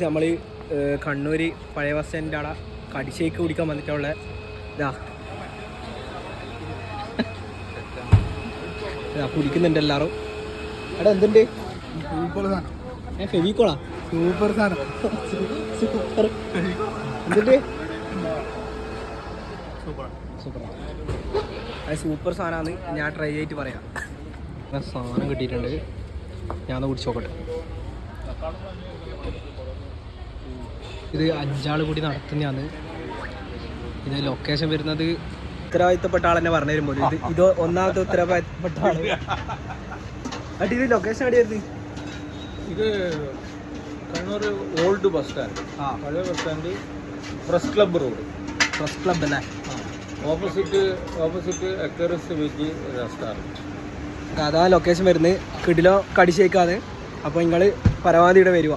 നമ്മൾ കണ്ണൂർ പഴയ ബസ് സ്റ്റാൻഡിൻ്റെ അവിടെ കടിശേക്ക് കുടിക്കാൻ വന്നിട്ടുള്ള ഇതാ കുടിക്കുന്നുണ്ട് എല്ലാവരും. എടാ എന്തുണ്ട്? ഫെവിക്കോളാ? സൂപ്പർ സാധനം. സൂപ്പർ എന്തുണ്ട്? അത് സൂപ്പർ സാധനമാണ്. ഞാൻ ട്രൈ ചെയ്തിട്ട് പറയാം. സാധനം കിട്ടിയിട്ടുണ്ട്, ഞാനത് കുടിച്ച് നോക്കട്ടെ. ഇത് 5 ആൾ കൂടി നടത്തുന്നതാണ്. ഇത് ലൊക്കേഷൻ വരുന്നത് ഉത്തരവാദിത്തപ്പെട്ട ആൾ തന്നെ പറഞ്ഞു തരുമ്പോൾ ഇത് ഒന്നാമത്തെ ഉത്തരവാദിത്തപ്പെട്ട ആള്. അടി ഇത് ലൊക്കേഷൻ എവിടെയായിരുന്നു? ഇത് കണ്ണൂർ ഓൾഡ് ബസ് സ്റ്റാൻഡ്, പഴയ bus stand, press club road. Press club അല്ലേ? ഓപ്പോസിറ്റ് എക്കറിസ് വെജ് റെസ്റ്റോറൻറ്റ്. അതാ ലൊക്കേഷൻ വരുന്നത്. കിടിലോ കടിശേക്കാണ്. അപ്പോൾ നിങ്ങൾ പരമാവധി ഇവിടെ വരുക.